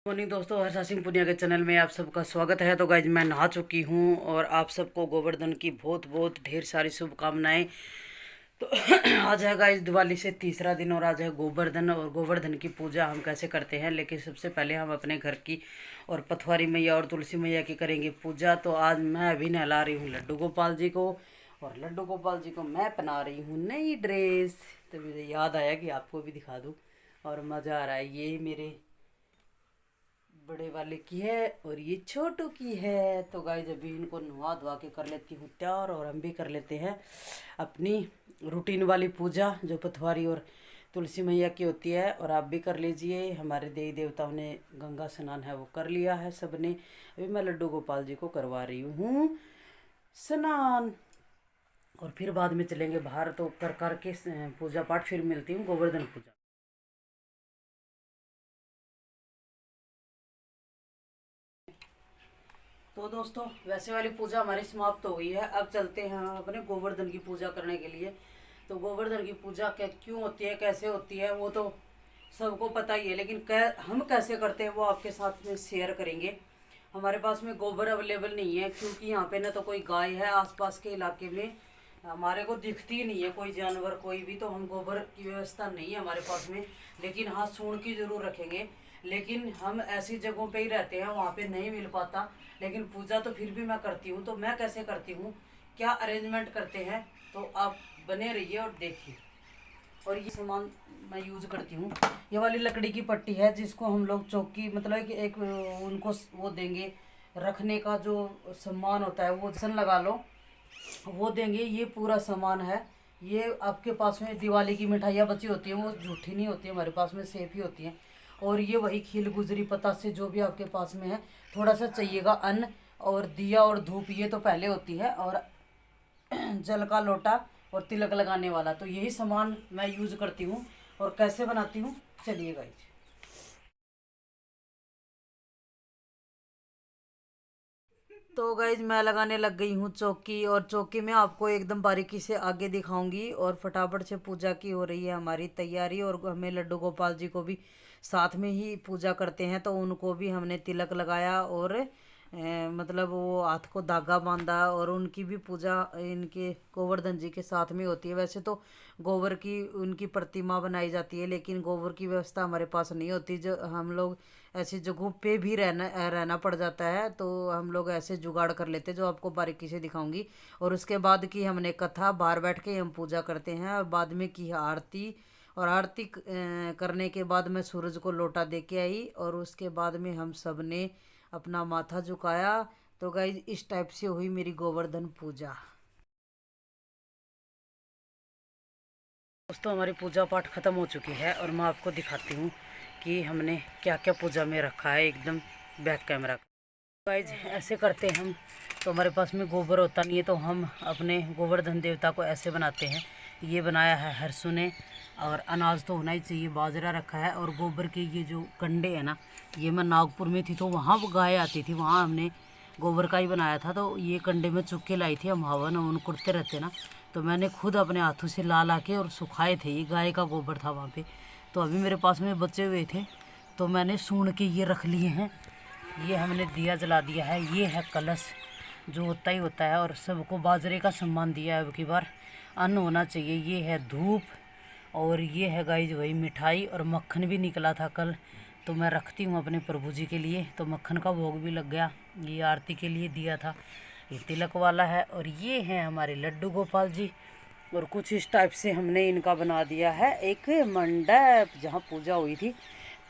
Morning दोस्तों, हर्षा सिंह पुनिया के channel में आप सबका स्वागत है। तो गाइज, मैं नहा चुकी हूँ और आप सबको गोवर्धन की बहुत बहुत ढेर सारी शुभकामनाएं। तो आज है गाइज दिवाली से तीसरा दिन और आज है गोवर्धन। और गोवर्धन की पूजा हम कैसे करते हैं, लेकिन सबसे पहले हम अपने घर की और पथवारी मैया और तुलसी मैया की करेंगे पूजा। तो आज मैं अभी नहला रही हूँ लड्डू गोपाल जी को, और लड्डू गोपाल जी को मैं पहना रही हूँ नई ड्रेस। तो मुझे याद आया कि आपको भी दिखा दूँ, और मज़ा आ रहा है। ये मेरे बड़े वाले की है और ये छोटू की है। तो गाइस, अभी इनको नहा धोवा के कर लेती हूँ तैयार, और हम भी कर लेते हैं अपनी रूटीन वाली पूजा जो पथवारी और तुलसी मैया की होती है। और आप भी कर लीजिए। हमारे देवी देवताओं ने गंगा स्नान है वो कर लिया है सबने। अभी मैं लड्डू गोपाल जी को करवा रही हूँ स्नान, और फिर बाद में चलेंगे बाहर। तो कर के पूजा पाठ फिर मिलती हूँ गोवर्धन पूजा। तो दोस्तों, वैसे वाली पूजा हमारी समाप्त हो गई है। अब चलते हैं हम अपने गोवर्धन की पूजा करने के लिए। तो गोवर्धन की पूजा क्यों होती है, कैसे होती है, वो तो सबको पता ही है, लेकिन हम कैसे करते हैं वो आपके साथ में शेयर करेंगे। हमारे पास में गोबर अवेलेबल नहीं है, क्योंकि यहाँ पे ना तो कोई गाय है आसपास के इलाके में, हमारे को दिखती ही नहीं है कोई जानवर कोई भी। तो हम गोबर की व्यवस्था नहीं है हमारे पास में, लेकिन हाँ, सूंड की जरूर रखेंगे। लेकिन हम ऐसी जगहों पे ही रहते हैं, वहाँ पे नहीं मिल पाता। लेकिन पूजा तो फिर भी मैं करती हूँ। तो मैं कैसे करती हूँ, क्या अरेंजमेंट करते हैं, तो आप बने रहिए और देखिए। और ये सामान मैं यूज़ करती हूँ। ये वाली लकड़ी की पट्टी है, जिसको हम लोग चौकी मतलब कि एक उनको वो देंगे रखने का जो सामान होता है, वो जैसे लगा लो वो देंगे। ये पूरा सामान है। ये आपके पास में दिवाली की मिठाइयाँ बची होती हैं, वो झूठी नहीं होती है, हमारे पास में सेफ ही होती हैं। और ये वही खील गुजरी पता से जो भी आपके पास में है, थोड़ा सा चाहिएगा अन्न, और दिया और धूप ये तो पहले होती है, और जल का लोटा और तिलक लगाने वाला। तो यही सामान मैं यूज़ करती हूँ। और कैसे बनाती हूँ, चलिए गाइस। तो गाइज, मैं लगाने लग गई हूँ चौकी, और चौकी में आपको एकदम बारीकी से आगे दिखाऊंगी। और फटाफट से पूजा की हो रही है हमारी तैयारी। और हमें लड्डू गोपाल जी को भी साथ में ही पूजा करते हैं, तो उनको भी हमने तिलक लगाया, और मतलब वो हाथ को धागा बांधा। और उनकी भी पूजा इनके गोवर्धन जी के साथ में होती है। वैसे तो गोबर की उनकी प्रतिमा बनाई जाती है, लेकिन गोबर की व्यवस्था हमारे पास नहीं होती। जो हम लोग ऐसी जगहों पे भी रहना पड़ जाता है, तो हम लोग ऐसे जुगाड़ कर लेते हैं जो आपको बारीकी से दिखाऊंगी। और उसके बाद की हमने कथा, बाहर बैठ के हम पूजा करते हैं, और बाद में की आरती। और आरती करने के बाद मैं सूरज को लोटा दे के आई, और उसके बाद में हम सब ने अपना माथा झुकाया। तो गाइज, इस टाइप से हुई मेरी गोवर्धन पूजा। दोस्तों, हमारी पूजा पाठ खत्म हो चुकी है, और मैं आपको दिखाती हूँ कि हमने क्या क्या पूजा में रखा है, एकदम बैक कैमरा। गाइज, ऐसे करते हैं हम। तो हमारे पास में गोबर होता नहीं है, तो हम अपने गोवर्धन देवता को ऐसे बनाते हैं। ये बनाया है हरसू ने, और अनाज तो होना ही चाहिए, बाजरा रखा है। और गोबर के ये जो कंडे हैं ना, ये मैं नागपुर में थी तो वहाँ वो गाय आती थी, वहाँ हमने गोबर का ही बनाया था। तो ये कंडे में चुग के लाई थी, हम हवन उन कुड़ते रहते ना, तो मैंने खुद अपने हाथों से ला ला के और सुखाए थे। ये गाय का गोबर था वहाँ पे। तो अभी मेरे पास में बचे हुए थे, तो मैंने सून के ये रख लिए हैं। ये हमने दिया जला दिया है। ये है कलश, जो होता ही होता है, और सबको बाजरे का सम्मान दिया है। अब की बार अन्न होना चाहिए। ये है धूप, और ये है गाइस वही मिठाई, और मक्खन भी निकला था कल, तो मैं रखती हूँ अपने प्रभु जी के लिए। तो मक्खन का भोग भी लग गया। ये आरती के लिए दिया था, ये तिलक वाला है। और ये हैं हमारे लड्डू गोपाल जी। और कुछ इस टाइप से हमने इनका बना दिया है एक मंडप, जहाँ पूजा हुई थी।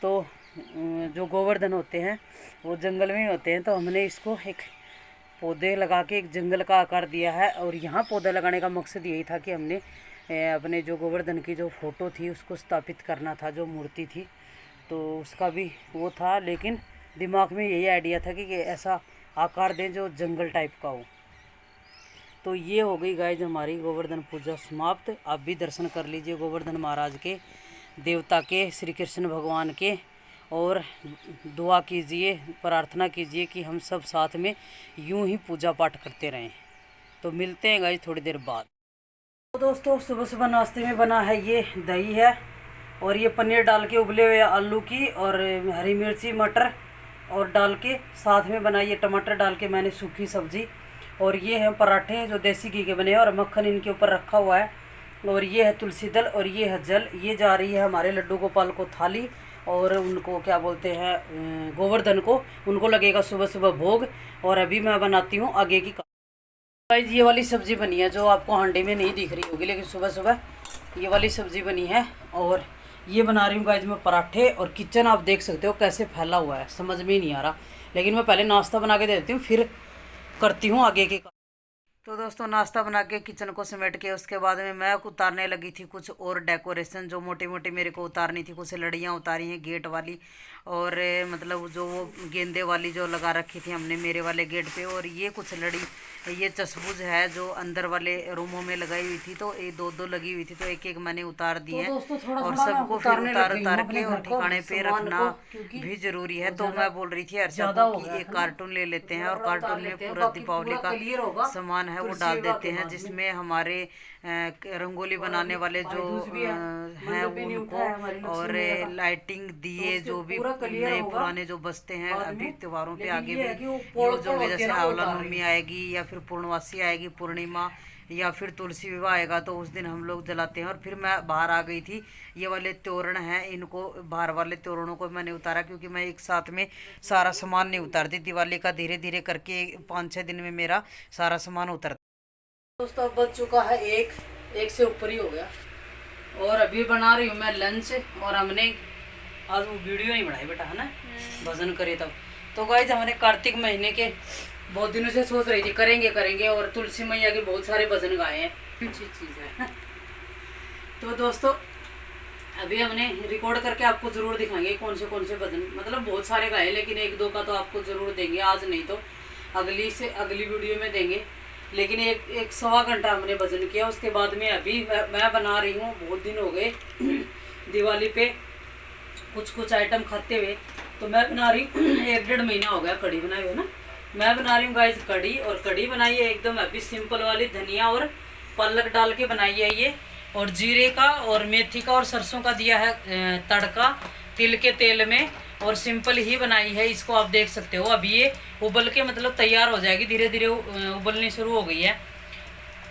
तो जो गोवर्धन होते हैं वो जंगल में होते हैं, तो हमने इसको एक पौधे लगा के एक जंगल का आकार दिया है। और यहाँ पौधा लगाने का मकसद यही था कि हमने अपने जो गोवर्धन की जो फ़ोटो थी उसको स्थापित करना था, जो मूर्ति थी, तो उसका भी वो था। लेकिन दिमाग में यही आइडिया था कि ऐसा आकार दें जो जंगल टाइप का हो। तो ये हो गई गाइज हमारी गोवर्धन पूजा समाप्त। आप भी दर्शन कर लीजिए गोवर्धन महाराज के, देवता के, श्री कृष्ण भगवान के, और दुआ कीजिए, प्रार्थना कीजिए कि हम सब साथ में यूं ही पूजा पाठ करते रहें। तो मिलते हैं गाइज थोड़ी देर बाद। तो दोस्तों, सुबह सुबह नाश्ते में बना है ये दही है, और ये पनीर डाल के उबले हुए आलू की, और हरी मिर्ची, मटर और डाल के साथ में बनाई है टमाटर डाल के मैंने सूखी सब्जी। और ये है पराठे जो देसी घी के बने हैं और मक्खन इनके ऊपर रखा हुआ है। और ये है तुलसी दल और ये है जल। ये जा रही है हमारे लड्डू गोपाल को थाली, और उनको क्या बोलते हैं गोवर्धन को, उनको लगेगा सुबह सुबह भोग। और अभी मैं बनाती हूँ आगे की। गाइस ये वाली सब्ज़ी बनी है जो आपको हांडी में नहीं दिख रही होगी, लेकिन सुबह सुबह ये वाली सब्ज़ी बनी है। और ये बना रही हूँ गाइस मैं पराठे। और किचन आप देख सकते हो कैसे फैला हुआ है, समझ में ही नहीं आ रहा। लेकिन मैं पहले नाश्ता बना के दे देती हूँ, फिर करती हूँ आगे के। तो दोस्तों नाश्ता बना के किचन को समेट के उसके बाद में मैं उतारने लगी थी कुछ और डेकोरेशन जो मोटी मोटी मेरे को उतारनी थी। कुछ लड़ियाँ उतारी हैं गेट वाली, और मतलब जो वो गेंदे वाली जो लगा रखी थी हमने मेरे वाले गेट पे। और ये कुछ लड़ी, ये चसबुज है जो अंदर वाले रूमों में लगाई हुई थी, तो ये दो दो लगी हुई थी, तो एक एक मैंने उतार दी है। और सबको फिर उतार के और ठिकाने पे रखना भी जरूरी है। तो मैं बोल रही थी अर्षा को कि एक कार्टून ले लेते हैं और कार्टून में पूरा दीपावली का सामान है वो डाल देते हैं, जिसमें हमारे रंगोली बनाने वाले जो हैं उनको, और लाइटिंग दिए जो भी नए पुराने जो बचते हैं अभी त्योहारों पे आगे भी यूज होंगे। जैसे आंवला नवमी आएगी या फिर पूर्णवासी आएगी, पूर्णिमा, या फिर तुलसी विवाह आएगा, तो उस दिन हम लोग जलाते हैं। और फिर मैं बाहर आ गई थी, ये वाले तोरण हैं, इनको बाहर वाले तोरणों को मैंने उतारा, क्योंकि मैं एक साथ में सारा सामान नहीं उतारती दिवाली का। धीरे धीरे करके 5-6 दिन में मेरा सारा सामान उतरता। दोस्तों अब बज चुका है एक से ऊपर ही हो गया, और अभी बना रही हूँ मैं लंच। और हमने आज वो वीडियो नहीं बनाई बेटा, है ना, भजन करे तब। तो गाइस हमने कार्तिक महीने के बहुत दिनों से सोच रही थी करेंगे, और तुलसी मैया के बहुत सारे भजन गाए हैं, अच्छी चीज़ है। तो दोस्तों अभी हमने रिकॉर्ड करके आपको ज़रूर दिखाएंगे कौन से भजन, मतलब बहुत सारे गाए, लेकिन एक दो का तो आपको ज़रूर देंगे, आज नहीं तो अगली वीडियो में देंगे। लेकिन एक सवा घंटा हमने भजन किया। उसके बाद में अभी मैं बना रही हूँ, बहुत दिन हो गए दिवाली पे कुछ आइटम खाते हुए, तो मैं बना रही हूँ 1-1.5 महीना हो गया कढ़ी बनाए हुए ना। मैं बना रही हूँ गाइस कढ़ी, और कढ़ी बनाई है एकदम अभी सिंपल वाली, धनिया और पालक डाल के बनाई है ये, और जीरे का और मेथी का और सरसों का दिया है तड़का तिल के तेल में, और सिंपल ही बनाई है। इसको आप देख सकते हो अभी ये उबल के मतलब तैयार हो जाएगी, धीरे धीरे उबलनी शुरू हो गई है।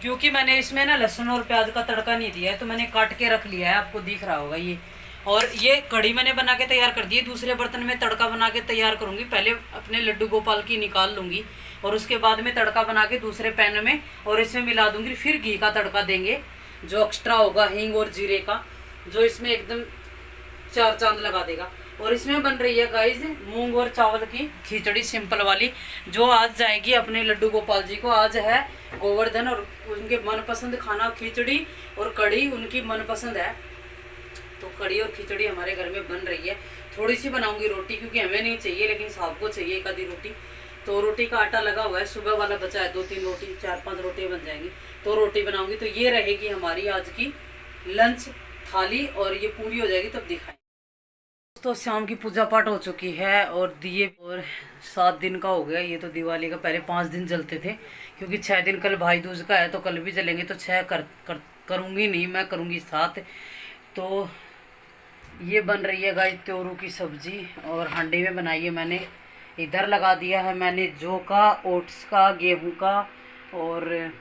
क्योंकि मैंने इसमें ना लहसुन और प्याज का तड़का नहीं दिया है, तो मैंने काट के रख लिया है, आपको दिख रहा होगा ये। और ये कढ़ी मैंने बना के तैयार कर दी है। दूसरे बर्तन में तड़का बना के तैयार करूँगी, पहले अपने लड्डू गोपाल की निकाल लूँगी, और उसके बाद में तड़का बना के दूसरे पैन में और इसमें मिला दूँगी। फिर घी का तड़का देंगे जो एक्स्ट्रा होगा, हींग और जीरे का, जो इसमें एकदम 4 चांद लगा देगा। और इसमें बन रही है गाइस मूंग और चावल की खिचड़ी सिंपल वाली, जो आज जाएगी अपने लड्डू गोपाल जी को। आज है गोवर्धन और उनके मनपसंद खाना खिचड़ी और कढ़ी उनकी मनपसंद है, तो कढ़ी और खिचड़ी हमारे घर में बन रही है। थोड़ी सी बनाऊंगी रोटी, क्योंकि हमें नहीं चाहिए लेकिन साहब को चाहिए एक आधी रोटी। तो रोटी का आटा लगा हुआ है, सुबह वाला बचा है, 2-3 रोटी, 4-5 रोटी बन जाएंगी, तो रोटी बनाऊंगी। तो ये रहेगी हमारी आज की लंच थाली, और ये पूरी हो जाएगी तब दिखाएंगे। तो शाम की पूजा पाठ हो चुकी है, और दिए और 7 दिन का हो गया ये तो दिवाली का। पहले 5 दिन जलते थे, क्योंकि 6 दिन कल भाई दूज का है, तो कल भी जलेंगे, तो 6 करूँगी नहीं, मैं करूँगी 7। तो ये बन रही है गाइस त्योरू की सब्जी, और हांडी में बनाई है मैंने। इधर लगा दिया है मैंने जौ का, ओट्स का, गेहूं का और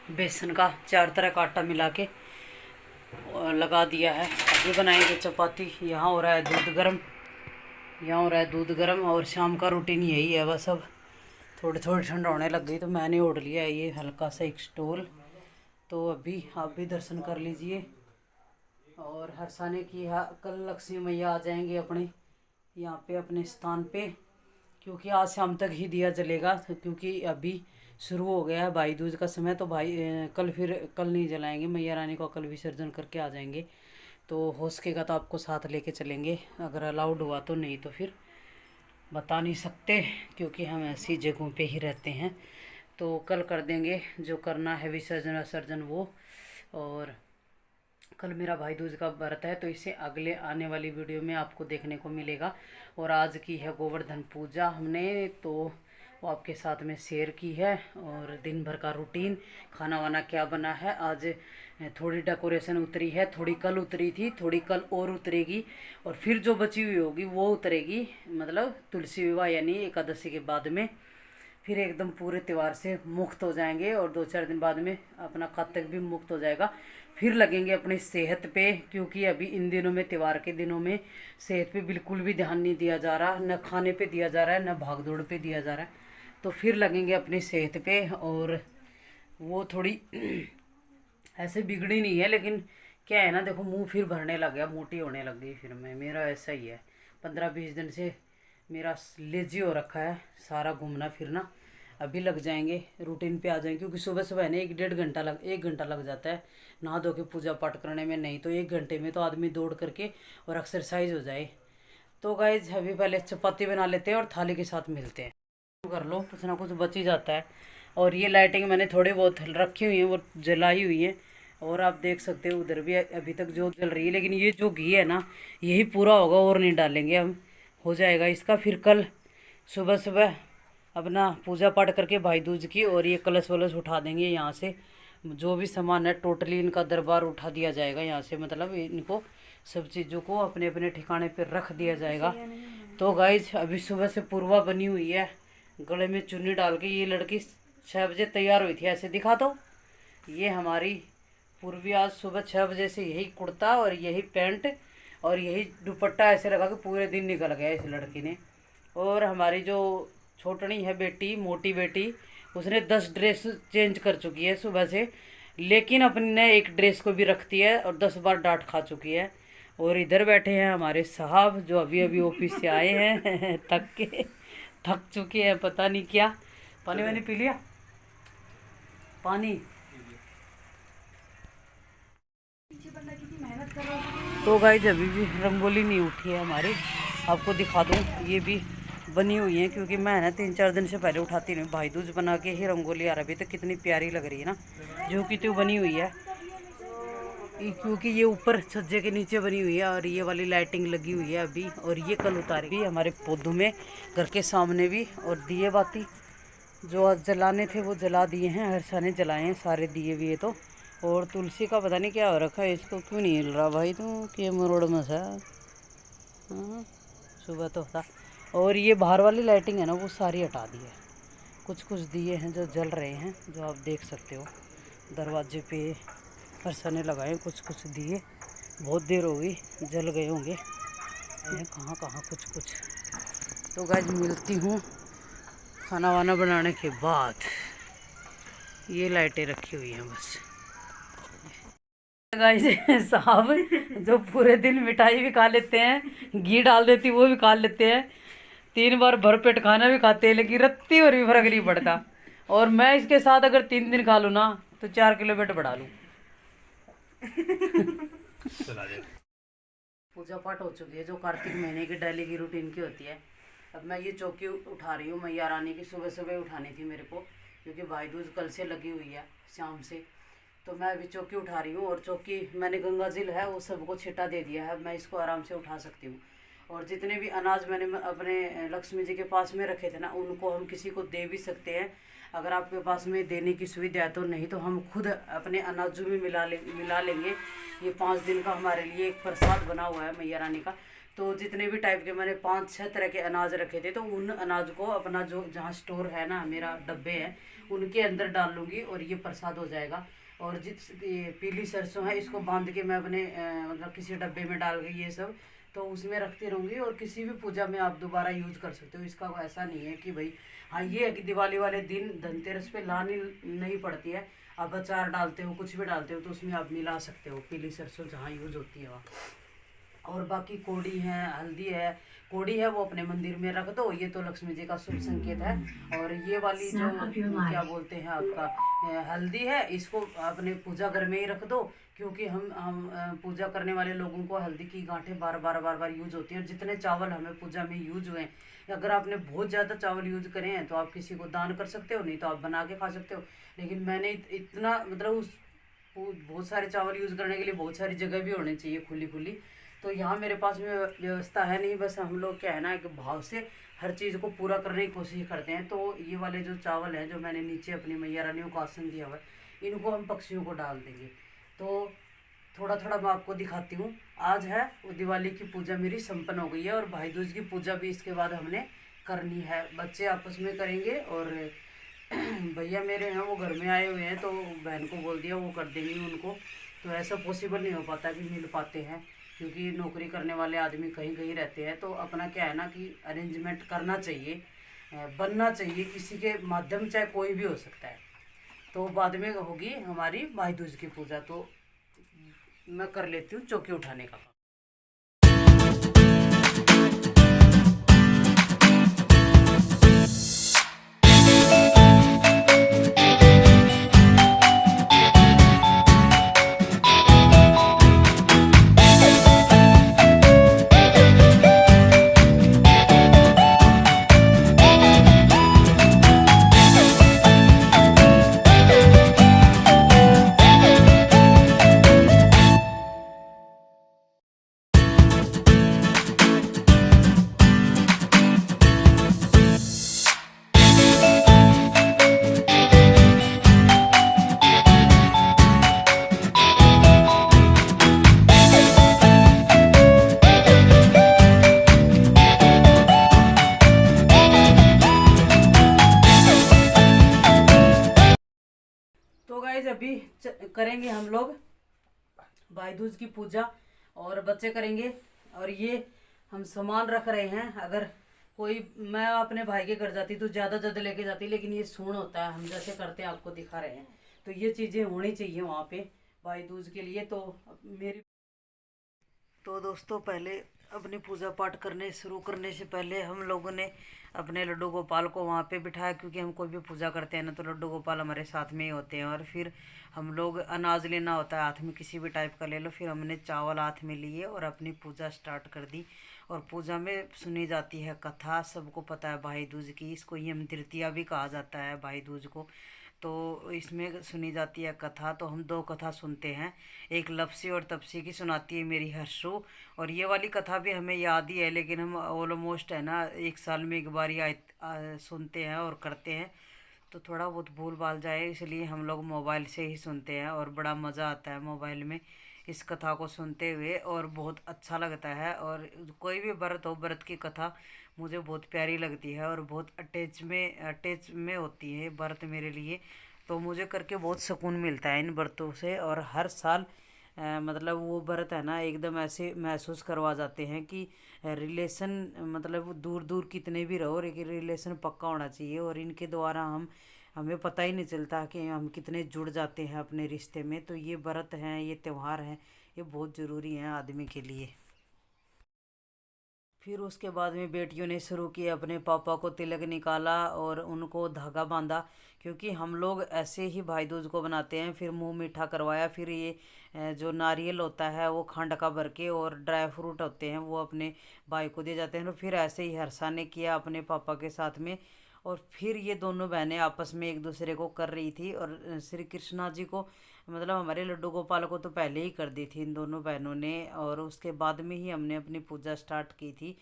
बेसन का, 4 तरह का आटा मिला के लगा दिया है। अभी बनाएंगे चपाती। यहाँ हो रहा है दूध गर्म, और शाम का रूटीन यही है बस। अब थोड़ी ठंड होने लग गई, तो मैंने ओढ़ लिया है ये हल्का सा एक स्टोल। तो अभी आप भी दर्शन कर लीजिए। और हर्षा ने किया, कल लक्ष्मी मैया आ जाएंगे अपने यहाँ पे अपने स्थान पे, क्योंकि आज शाम तक ही दिया जलेगा, क्योंकि अभी शुरू हो गया है भाई दूज का समय। तो कल नहीं जलाएंगे, मैया रानी को कल विसर्जन करके आ जाएंगे। तो हो सकेगा तो आपको साथ लेके चलेंगे, अगर अलाउड हुआ तो, नहीं तो फिर बता नहीं सकते, क्योंकि हम ऐसी जगहों पे ही रहते हैं। तो कल कर देंगे जो करना है विसर्जन वो। और कल मेरा भाई दूज का व्रत है, तो इसे अगले आने वाली वीडियो में आपको देखने को मिलेगा। और आज की है गोवर्धन पूजा हमने, तो वो आपके साथ में शेयर की है। और दिन भर का रूटीन, खाना वाना क्या बना है, आज थोड़ी डेकोरेशन उतरी है, थोड़ी कल उतरी थी, थोड़ी कल और उतरेगी, और फिर जो बची हुई होगी वो उतरेगी, मतलब तुलसी विवाह यानी एकादशी के बाद में। फिर एकदम पूरे त्यौहार से मुक्त हो जाएंगे, और 2-4 दिन बाद में अपना कार्तिक भी मुक्त हो जाएगा। फिर लगेंगे अपनी सेहत पे, क्योंकि अभी इन दिनों में, त्यौहार के दिनों में सेहत पे बिल्कुल भी ध्यान नहीं दिया जा रहा, न खाने पे दिया जा रहा है, न भाग दौड़ पे दिया जा रहा है। तो फिर लगेंगे अपनी सेहत पे, और वो थोड़ी ऐसे बिगड़ी नहीं है, लेकिन क्या है ना, देखो मुंह फिर भरने लग गया, मोटी होने लग गई फिर मैं, मेरा ऐसा ही है। 15-20 दिन से मेरा लेजी हो रखा है सारा घूमना फिरना। अभी लग जाएंगे, रूटीन पे आ जाएंगे, क्योंकि सुबह सुबह ना 1 घंटा लग जाता है नहा धो के पूजा पाठ करने में। नहीं तो 1 घंटे में तो आदमी दौड़ करके और एक्सरसाइज हो जाए। तो गाइज अभी पहले चपाती बना लेते हैं और थाली के साथ मिलते हैं। कर लो, कुछ ना कुछ बच ही जाता है। और ये लाइटिंग मैंने थोड़ी बहुत रखी हुई है, वो जलाई हुई है, और आप देख सकते हो उधर भी अभी तक जो जल रही है। लेकिन ये जो घी है ना, यही पूरा होगा, और नहीं डालेंगे हम, हो जाएगा इसका। फिर कल सुबह सुबह अपना पूजा पाठ करके भाई दूज की, और ये कलश वलश उठा देंगे यहाँ से। जो भी सामान है टोटली इनका दरबार उठा दिया जाएगा यहाँ से, मतलब इनको सब चीज़ों को अपने अपने ठिकाने पर रख दिया जाएगा। तो गाइज अभी सुबह से पूर्वा बनी हुई है, गले में चुन्नी डाल के। ये लड़की 6 बजे तैयार हुई थी, ऐसे दिखा दो। ये हमारी पूर्वी आज सुबह 6 बजे से यही कुर्ता और यही पैंट और यही दुपट्टा ऐसे लगा के पूरे दिन निकल गया इस लड़की ने। और हमारी जो छोटनी है बेटी, मोटी बेटी, उसने 10 ड्रेस चेंज कर चुकी है सुबह से, लेकिन अपनी ने एक ड्रेस को भी रखती है और 10 बार डांट खा चुकी है। और इधर बैठे हैं हमारे साहब, जो अभी अभी ऑफिस से आए हैं थक चुके हैं, पता नहीं क्या। पानी वानी पी लिया? पानी। तो गाइस अभी भी रंगोली नहीं उठी है हमारी, आपको दिखा दूँ। ये भी बनी हुई है, क्योंकि मैं ना 3-4 दिन से पहले उठाती नहीं, भाई दूज बना के ही रंगोली आ रही है। तो कितनी प्यारी लग रही है ना, जो कि तो बनी हुई है, क्योंकि ये ऊपर छज्जे के नीचे बनी हुई है, और ये वाली लाइटिंग लगी हुई है अभी। और ये कल उतारी भी हमारे पौधों में, घर के सामने भी। और दिए बाती जो आज जलाने थे वो जला दिए हैं, हर्षा ने जलाए हैं सारे दिए भी। ये तो, और तुलसी का पता नहीं क्या हो रखा है, इसको क्यों नहीं हिल रहा भाई, तो के मरोड़ में सा। हाँ, सुबह तो था। और ये बाहर वाली लाइटिंग है ना, वो सारी हटा दी है। कुछ कुछ दिए हैं जो जल रहे हैं, जो आप देख सकते हो। दरवाजे पे हर्षा ने लगाए कुछ कुछ दिए, बहुत देर हो गई, जल गए होंगे कहाँ कहाँ कुछ कुछ। तो गाइस मिलती हूँ खाना वाना बनाने के बाद। ये लाइटें रखी हुई हैं बस। गाइस साहब जो पूरे दिन मिठाई भी खा लेते हैं, घी डाल देती वो भी खा लेते हैं, 3 बार भरपेट खाना भी खाते हैं, लेकिन रत्ती और भी फर्क नहीं पड़ता। और मैं इसके साथ अगर 3 दिन खा लूँ ना, तो 4 किलो वेट बढ़ा लूँ। पूजा पाठ हो चुकी है, जो कार्तिक महीने की डेली की रूटीन की होती है। अब मैं ये चौकी उठा रही हूँ, मैया रानी की सुबह सुबह उठानी थी मेरे को, क्योंकि भाई दूज कल से लगी हुई है शाम से। तो मैं अभी चौकी उठा रही हूँ, और चौकी मैंने गंगा जल है वो सबको छिटा दे दिया है, मैं इसको आराम से उठा सकती हूँ। और जितने भी अनाज मैंने अपने लक्ष्मी जी के पास में रखे थे ना, उनको हम किसी को दे भी सकते हैं। अगर आपके पास में देने की सुविधा है तो, नहीं तो हम खुद अपने अनाजों में मिला लेंगे। ये 5 दिन का हमारे लिए एक प्रसाद बना हुआ है मैया रानी का। तो जितने भी टाइप के मैंने 5-6 तरह के अनाज रखे थे, तो उन अनाज को अपना जो जहाँ स्टोर है ना, मेरा डब्बे हैं, उनके अंदर डाल लूँगी और ये प्रसाद हो जाएगा। और ये पीली सरसों है, इसको बांध के मैं अपने मतलब किसी डब्बे में डाल के ये सब तो उसमें रखती रहूँगी। और किसी भी पूजा में आप दोबारा यूज कर सकते हो, इसका ऐसा नहीं है कि भाई। हाँ, ये है कि दिवाली वाले दिन धनतेरस पे लानी नहीं पड़ती है। आप अचार डालते हो, कुछ भी डालते हो, तो उसमें आप मिला सकते हो पीली सरसों जहाँ यूज होती है वहाँ। और बाकी कोड़ी है, हल्दी है। कोड़ी है वो अपने मंदिर में रख दो, ये तो लक्ष्मी जी का शुभ संकेत है। और ये वाली जो क्या बोलते हैं आपका हल्दी है, इसको अपने पूजा घर में ही रख दो, क्योंकि हम पूजा करने वाले लोगों को हल्दी की गांठें बार बार यूज होती है। और जितने चावल हमें पूजा में यूज हुए, अगर आपने बहुत ज़्यादा चावल यूज करे हैं तो आप किसी को दान कर सकते हो, नहीं तो आप बना के खा सकते हो। लेकिन मैंने इतना मतलब उस बहुत सारे चावल यूज़ करने के लिए बहुत सारी जगह भी होनी चाहिए खुली खुली। तो यहाँ मेरे पास में व्यवस्था है नहीं, बस हम लोग क्या है ना, एक भाव से हर चीज़ को पूरा करने की कोशिश करते हैं। तो ये वाले जो चावल हैं, जो मैंने नीचे अपनी मैया रानियों को आसन दिया हुआ है, इनको हम पक्षियों को डाल देंगे। तो थोड़ा थोड़ा मैं आपको दिखाती हूँ। आज है वो दिवाली की पूजा मेरी संपन्न हो गई है और भाई दूज की पूजा भी इसके बाद हमने करनी है। बच्चे आपस में करेंगे और भैया मेरे हैं वो घर में आए हुए हैं, तो बहन को बोल दिया वो कर देंगी उनको। तो ऐसा पॉसिबल नहीं हो पाता कि मिल पाते हैं, क्योंकि नौकरी करने वाले आदमी कहीं कहीं रहते हैं। तो अपना क्या है ना कि अरेंजमेंट करना चाहिए, बनना चाहिए किसी के माध्यम, चाहे कोई भी हो सकता है। तो बाद में होगी हमारी भाई दूज की पूजा, तो मैं कर लेती हूँ चौकी उठाने का काम। तो गाइज अभी करेंगे हम लोग भाई दूज की पूजा और बच्चे करेंगे। और ये हम सामान रख रहे हैं। अगर कोई, मैं अपने भाई के घर जाती तो ज़्यादा लेके जाती, लेकिन ये सूण होता है, हम जैसे करते हैं आपको दिखा रहे हैं। तो ये चीज़ें होनी चाहिए वहाँ पे भाई दूज के लिए। तो मेरी तो दोस्तों, पहले अपनी पूजा पाठ करने शुरू करने से पहले हम लोगों ने अपने लड्डू गोपाल को वहाँ पे बिठाया, क्योंकि हम कोई भी पूजा करते हैं ना तो लड्डू गोपाल हमारे साथ में ही होते हैं। और फिर हम लोग अनाज लेना होता है हाथ में, किसी भी टाइप का ले लो। फिर हमने चावल हाथ में लिए और अपनी पूजा स्टार्ट कर दी। और पूजा में सुनी जाती है कथा, सबको पता है भाई दूज की, इसको यम तृतीया भी कहा जाता है भाई दूज को। तो इसमें सुनी जाती है कथा। तो हम दो कथा सुनते हैं, एक लपसी और तपसी की सुनाती है मेरी हर्षू। और ये वाली कथा भी हमें याद ही है, लेकिन हम ऑलमोस्ट है ना 1 साल में एक बार ही सुनते हैं और करते हैं। तो थोड़ा बहुत भूल भाल जाए इसलिए हम लोग मोबाइल से ही सुनते हैं, और बड़ा मज़ा आता है मोबाइल में इस कथा को सुनते हुए, और बहुत अच्छा लगता है। और कोई भी व्रत हो, व्रत की कथा मुझे बहुत प्यारी लगती है और बहुत अटैच में होती है व्रत मेरे लिए। तो मुझे करके बहुत सुकून मिलता है इन व्रतों से। और हर साल मतलब वो व्रत है ना एकदम ऐसे महसूस करवा जाते हैं कि रिलेशन, मतलब दूर दूर कितने भी रहो लेकिन रिलेशन पक्का होना चाहिए। और इनके द्वारा हमें पता ही नहीं चलता कि हम कितने जुड़ जाते हैं अपने रिश्ते में। तो ये व्रत हैं, ये त्यौहार हैं, ये बहुत ज़रूरी हैं आदमी के लिए। फिर उसके बाद में बेटियों ने शुरू किया, अपने पापा को तिलक निकाला और उनको धागा बांधा, क्योंकि हम लोग ऐसे ही भाई दूज को बनाते हैं। फिर मुंह मीठा करवाया। फिर ये जो नारियल होता है वो खंड का भर के, और ड्राई फ्रूट होते हैं वो अपने भाई को दिए जाते हैं। तो फिर ऐसे ही हर्षा ने किया अपने पापा के साथ में। और फिर ये दोनों बहनें आपस में एक दूसरे को कर रही थी। और श्री कृष्णा जी को, मतलब हमारे लड्डू गोपाल को तो पहले ही कर दी थी इन दोनों बहनों ने, और उसके बाद में ही हमने अपनी पूजा स्टार्ट की थी।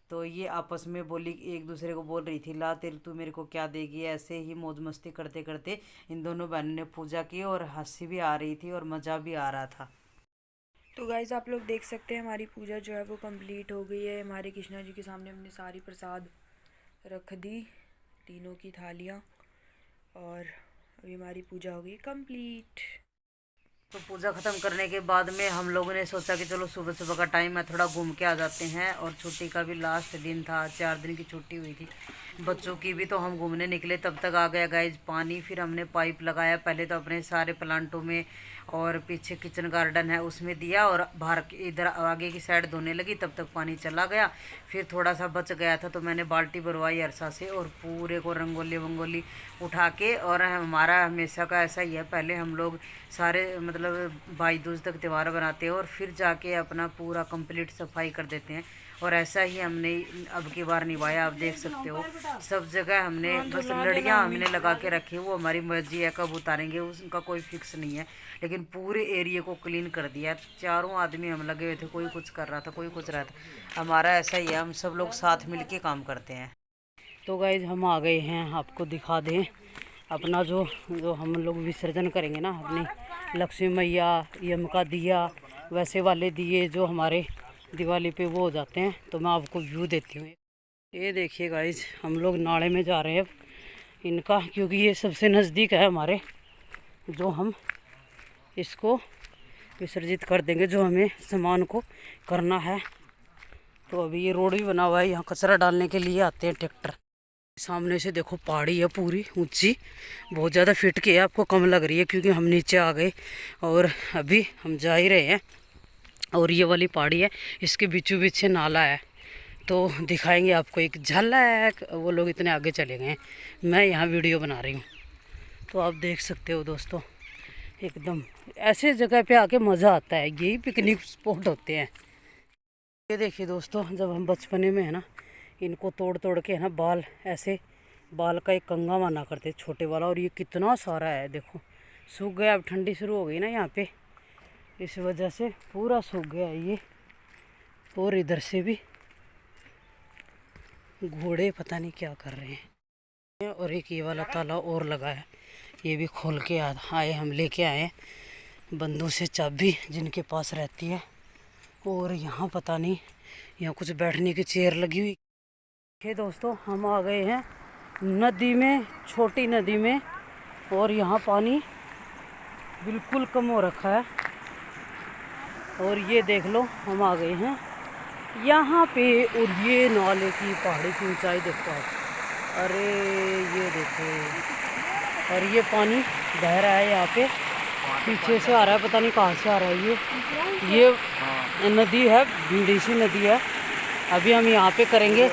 तो ये आपस में बोली, एक दूसरे को बोल रही थी ला तेरे तू मेरे को क्या देगी। ऐसे ही मौज मस्ती करते करते इन दोनों बहनों ने पूजा की, और हंसी भी आ रही थी और मज़ा भी आ रहा था। तो गाइज़ आप लोग देख सकते हैं हमारी पूजा जो है वो कंप्लीट हो गई है। हमारे कृष्णा जी के सामने हमने सारी प्रसाद रख दी, तीनों की थालियाँ, और अभी हमारी पूजा हो गई कंप्लीट। तो पूजा ख़त्म करने के बाद में हम लोगों ने सोचा कि चलो सुबह सुबह का टाइम है, थोड़ा घूम के आ जाते हैं। और छुट्टी का भी लास्ट दिन था, 4 दिन की छुट्टी हुई थी बच्चों की भी। तो हम घूमने निकले, तब तक आ गया गाइज पानी। फिर हमने पाइप लगाया, पहले तो अपने सारे प्लांटों में, और पीछे किचन गार्डन है उसमें दिया, और बाहर इधर आगे की साइड धोने लगी, तब तक पानी चला गया। फिर थोड़ा सा बच गया था तो मैंने बाल्टी भरवाई अरसा से, और पूरे को रंगोली वंगोली उठा के। और हमारा हमेशा का ऐसा ही है, पहले हम लोग सारे मतलब भाई दूज तक त्यौहार बनाते हैं और फिर जाके अपना पूरा कंप्लीट सफाई कर देते हैं। और ऐसा ही हमने अब की बार निभाया। आप देख सकते हो सब जगह हमने बस लड़ियाँ हमने लगा के रखी, वो हमारी मर्जी है कब उतारेंगे उसका कोई फिक्स नहीं है। लेकिन पूरे एरिया को क्लीन कर दिया। चारों आदमी हम लगे हुए थे, कोई कुछ कर रहा था, कोई कुछ रहा था। हमारा ऐसा ही है, हम सब लोग साथ मिल के काम करते हैं। तो गाइज हम आ गए हैं, आपको दिखा दें अपना जो हम लोग विसर्जन करेंगे ना अपनी लक्ष्मी मैया, यम का दिया, वैसे वाले दिए जो हमारे दिवाली पे वो हो जाते हैं। तो मैं आपको व्यू देती हूँ। ये देखिए गाइज, हम लोग नाले में जा रहे हैं इनका, क्योंकि ये सबसे नज़दीक है हमारे, जो हम इसको विसर्जित कर देंगे, जो हमें सामान को करना है। तो अभी ये रोड भी बना हुआ है, यहाँ कचरा डालने के लिए आते हैं ट्रैक्टर। सामने से देखो पहाड़ी है पूरी ऊंची, बहुत ज़्यादा फिट की है, आपको कम लग रही है क्योंकि हम नीचे आ गए और अभी हम जा ही रहे हैं। और ये वाली पहाड़ी है, इसके बीचों बीच से नाला है, तो दिखाएंगे आपको एक झलक। वो लोग इतने आगे चले गए हैं, मैं यहाँ वीडियो बना रही हूँ, तो आप देख सकते हो दोस्तों। एकदम ऐसे जगह पे आके मज़ा आता है, यही पिकनिक स्पॉट होते हैं। ये देखिए दोस्तों, जब हम बचपने में है ना, इनको तोड़ तोड़ के है ना बाल, ऐसे बाल का एक कंगा माना करते छोटे वाला, और ये कितना सारा है देखो, सूख गया। अब ठंडी शुरू हो गई ना यहाँ पे, इस वजह से पूरा सूख गया है ये। और इधर से भी घोड़े पता नहीं क्या कर रहे हैं। और एक ये वाला ताला और लगा है, ये भी खोल के आए, हम लेके आए बंदों से चाबी जिनके पास रहती है। और यहाँ पता नहीं, यहाँ कुछ बैठने की चेयर लगी हुई है। दोस्तों हम आ गए हैं नदी में, छोटी नदी में, और यहाँ पानी बिल्कुल कम हो रखा है। और ये देख लो, हम आ गए हैं यहाँ पे, और ये नाले की पहाड़ी की ऊंचाई देखो आप, अरे ये देखो, और ये पानी बह रहा है यहाँ पे, पीछे से आ रहा है, पता नहीं कहाँ से आ रहा है। ये नदी है, बड़ी सी नदी है। अभी हम यहाँ पे करेंगे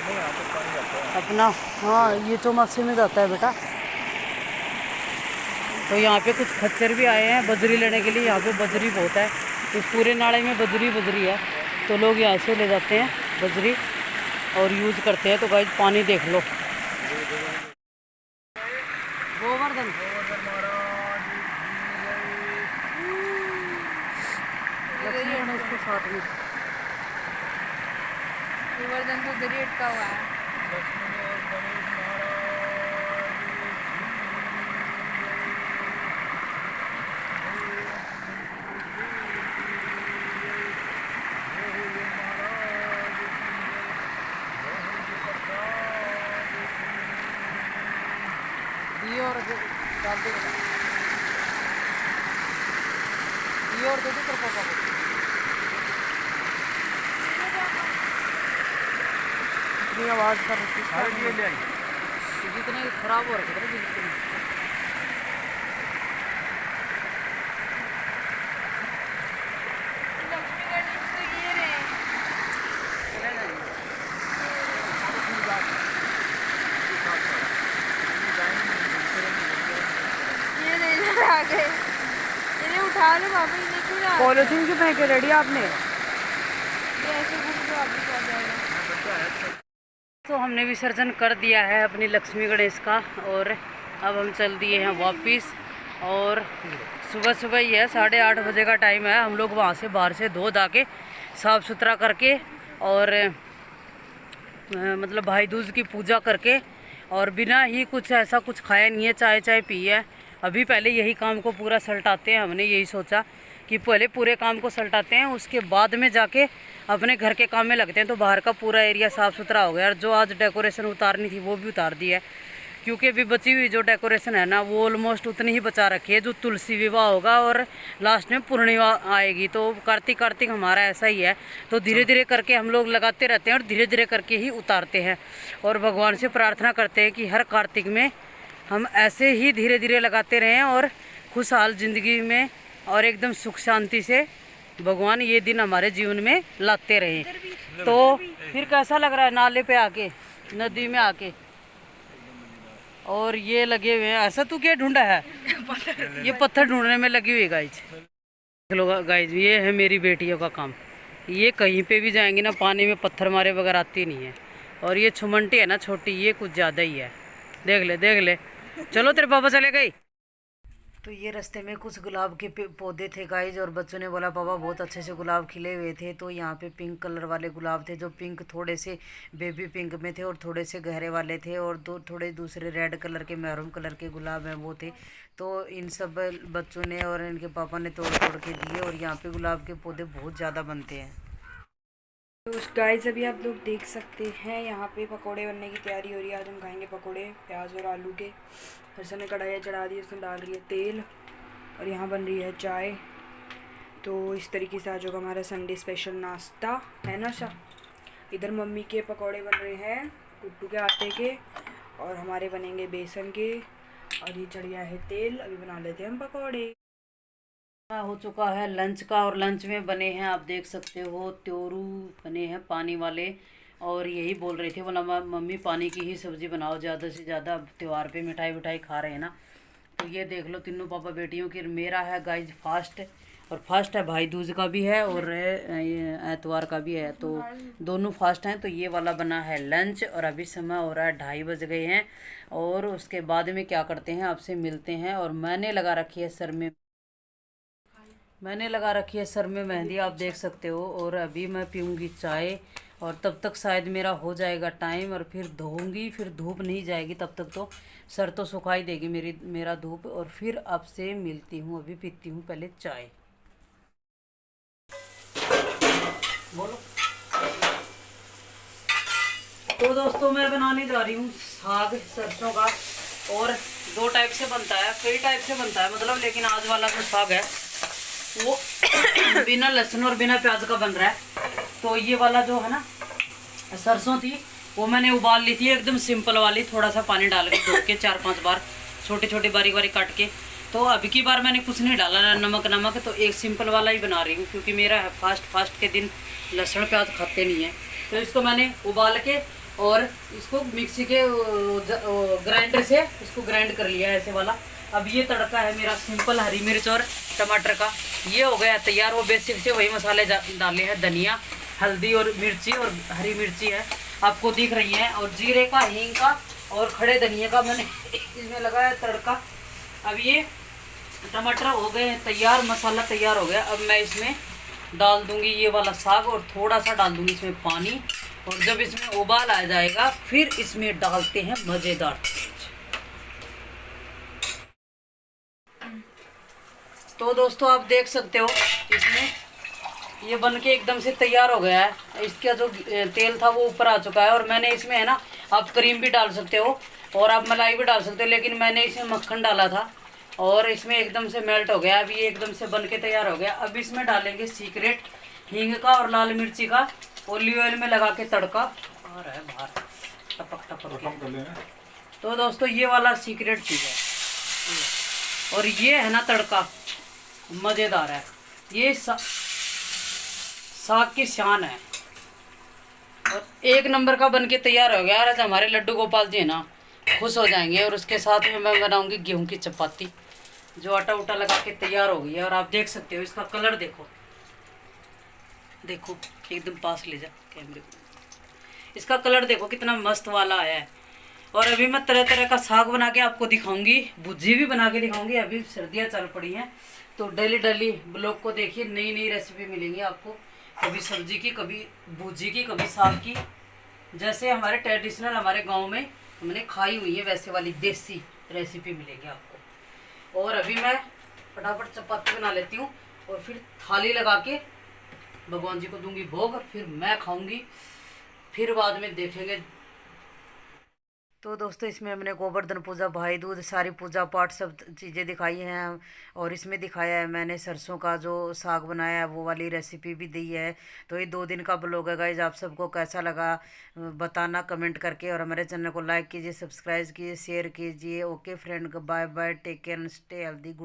अपना, हाँ ये चौमासे में जाता है बेटा। तो यहाँ पे कुछ खच्चर भी आए हैं बजरी लेने के लिए, यहाँ पे बजरी बहुत है, इस पूरे नाले में बजरी है, तो लोग यहाँ से ले जाते हैं बजरी और यूज़ करते हैं। तो गाइस पानी देख लो, गोवर्धन इसके साथ में, गोवर्धन तो उधर ही अटका हुआ है। और डाल दे, और दे दे पापा को। इतनी आवाज़ कर रही थी, जितने खराब हो रखे थे जितने। उठा लो बाबा, इन्हें क्यों ला रहे हो? पॉलिथीन क्यों फेंके रेडी आपने? ये ऐसे घूम के वापस आ जाएगा। तो हमने विसर्जन कर दिया है अपनी लक्ष्मी गणेश का, और अब हम चल दिए हैं वापस। और सुबह सुबह ही है, 8:30 बजे का टाइम है। हम लोग वहाँ से बाहर से धो धा के साफ़ सुथरा करके, और मतलब भाई दूज की पूजा करके, और बिना ही कुछ ऐसा कुछ खाया नहीं है, चाय पी है। अभी पहले यही काम को पूरा सलटाते हैं, हमने यही सोचा कि पहले पूरे काम को सलटाते हैं, उसके बाद में जाके अपने घर के काम में लगते हैं। तो बाहर का पूरा एरिया साफ़ सुथरा हो गया, और जो आज डेकोरेशन उतारनी थी वो भी उतार दी है, क्योंकि अभी बची हुई जो डेकोरेशन है ना, वो ऑलमोस्ट उतनी ही बचा रखी है। जो तुलसी विवाह होगा और लास्ट में पूर्णिमा आएगी, तो कार्तिक हमारा ऐसा ही है। तो धीरे धीरे करके हम लोग लगाते रहते हैं, और धीरे धीरे करके ही उतारते हैं। और भगवान से प्रार्थना करते हैं कि हर कार्तिक में हम ऐसे ही धीरे धीरे लगाते रहें, और खुशहाल ज़िंदगी में और एकदम सुख शांति से भगवान ये दिन हमारे जीवन में लाते रहें। तो फिर कैसा लग रहा है नाले पे आके, नदी में आके? और ये लगे हुए हैं, ऐसा तू क्या ढूंढा है? ये पत्थर ढूंढने में लगी हुई गाइज। देख लो गाइज, ये है मेरी बेटियों का काम। ये कहीं पे भी जाएंगी ना, पानी में पत्थर मारे बगैर आती नहीं है। और ये छुमंटी है ना छोटी, ये कुछ ज़्यादा ही है। देख ले चलो तेरे पापा चले गए। तो ये रास्ते में कुछ गुलाब के पौधे थे गाइज, और बच्चों ने बोला पापा बहुत अच्छे से गुलाब खिले हुए थे। तो यहाँ पे पिंक कलर वाले गुलाब थे, जो पिंक थोड़े से बेबी पिंक में थे और थोड़े से गहरे वाले थे, और थोड़े दूसरे रेड कलर के मैरून कलर के गुलाब हैं वो थे। तो इन सब बच्चों ने और इनके पापा ने तोड़ तोड़ के दिए, और यहाँ पे गुलाब के पौधे बहुत ज़्यादा बनते हैं। तो गाइस अभी आप लोग देख सकते हैं यहाँ पे पकोड़े बनने की तैयारी हो रही है। आज हम खाएंगे पकोड़े प्याज और आलू के। हर्षा ने कढ़ाई चढ़ा दी, उसमें डाल रही है तेल, और यहाँ बन रही है चाय। तो इस तरीके से आज होगा हमारा संडे स्पेशल नाश्ता, है ना हर्षा। इधर मम्मी के पकोड़े बन रहे हैं कुट्टू के आटे के, और हमारे बनेंगे बेसन के। और ये चढ़ गया है तेल, अभी बना लेते हैं हम पकोड़े। हो चुका है लंच का, और लंच में बने हैं आप देख सकते हो त्योरू बने हैं पानी वाले। और यही बोल रहे थे बोला मम्मी पानी की ही सब्ज़ी बनाओ ज़्यादा से ज़्यादा, त्यौहार पे मिठाई विठाई खा रहे हैं ना। तो ये देख लो तीनों पापा बेटियों की। मेरा है गाइज फास्ट, और फास्ट है भाई दूज का भी है और एतवार का भी है, तो दोनों फास्ट हैं। तो ये वाला बना है लंच, और अभी समय हो रहा है 2:30 बज गए हैं। और उसके बाद में क्या करते हैं आपसे मिलते हैं। और मैंने लगा रखी है सर में मेहंदी, आप देख सकते हो। और अभी मैं पीऊँगी चाय, और तब तक शायद मेरा हो जाएगा टाइम, और फिर धोऊंगी। फिर धूप नहीं जाएगी तब तक, तो सर तो सुखाई देगी मेरा धूप। और फिर आपसे मिलती हूँ, अभी पीती हूँ पहले चाय। बोलो। तो दोस्तों मैं बनाने जा रही हूँ साग सरसों का, और 2 टाइप से बनता है, कई टाइप से बनता है मतलब, लेकिन आज वाला जो साग है वो बिना लहसुन और बिना प्याज का बन रहा है। तो ये वाला जो है ना सरसों थी वो मैंने उबाल ली थी एकदम सिंपल वाली, थोड़ा सा पानी डाल के धो के 4-5 बार छोटे छोटे बारीक बारीक काट के। तो अब की बार मैंने कुछ नहीं डाला नमक, तो एक सिंपल वाला ही बना रही हूँ, क्योंकि मेरा फास्ट के दिन लहसुन प्याज खाते नहीं है। तो इसको मैंने उबाल के और इसको मिक्सी के ग्राइंडर से इसको ग्राइंड कर लिया है ऐसे वाला। अब ये तड़का है मेरा सिंपल हरी मिर्च और टमाटर का, ये हो गया तैयार। वो बेसिक से वही मसाले डाले हैं, धनिया हल्दी और मिर्ची और हरी मिर्ची है आपको दिख रही है, और जीरे का हींग का और खड़े धनिया का मैंने इसमें लगाया तड़का। अब ये टमाटर हो गए हैं तैयार, मसाला तैयार हो गया। अब मैं इसमें डाल दूंगी ये वाला साग, और थोड़ा सा डाल दूंगी इसमें पानी, और जब इसमें उबाल आ जाएगा फिर इसमें डालते हैं मज़ेदार चीज। तो दोस्तों आप देख सकते हो इसमें ये बन के एकदम से तैयार हो गया है। इसका जो तेल था वो ऊपर आ चुका है, और मैंने इसमें है ना, आप क्रीम भी डाल सकते हो और आप मलाई भी डाल सकते हो, लेकिन मैंने इसमें मक्खन डाला था और इसमें एकदम से मेल्ट हो गया। अभी ये एकदम से बन के तैयार हो गया। अब इसमें डालेंगे सीक्रेट हींग का और लाल मिर्ची का, ऑलिव ऑयल में लगा के तड़का आ रहा है बाहर टपक टपक। तो दोस्तों ये वाला सीक्रेट चीज़ है, और ये है ना तड़का मज़ेदार है। ये साग की शान है, और एक नंबर का बन के तैयार हो गया। आज हमारे लड्डू गोपाल जी है ना खुश हो जाएंगे। और उसके साथ में मैं बनाऊंगी गेहूं की चपाती, जो आटा उटा लगा के तैयार हो गई है। और आप देख सकते हो इसका कलर देखो, देखो एकदम पास ले जा कैमरे को, इसका कलर देखो कितना मस्त वाला आया है। और अभी मैं तरह तरह का साग बना के आपको दिखाऊंगी, भुजी भी बना के दिखाऊंगी। अभी सर्दियाँ चल पड़ी हैं, तो डेली ब्लॉग को देखिए, नई नई रेसिपी मिलेंगी आपको, कभी सब्जी की, कभी भुजी की, कभी साग की, जैसे हमारे ट्रेडिशनल हमारे गांव में हमने खाई हुई है वैसे वाली देसी रेसिपी मिलेगी आपको। और अभी मैं फटाफट चपाती बना लेती हूँ, और फिर थाली लगा के भगवान जी को दूंगी भोग, और फिर मैं खाऊंगी, फिर बाद में देखेंगे। तो दोस्तों इसमें हमने गोवर्धन पूजा, भाई दूज, सारी पूजा पाठ सब चीज़ें दिखाई हैं, और इसमें दिखाया है मैंने सरसों का जो साग बनाया है वो वाली रेसिपी भी दी है। तो ये 2 दिन का ब्लॉग है गाइज, आप सबको कैसा लगा बताना कमेंट करके, और हमारे चैनल को लाइक कीजिए, सब्सक्राइब कीजिए, शेयर कीजिए। Okay friend, bye bye, take care and stay healthy, good.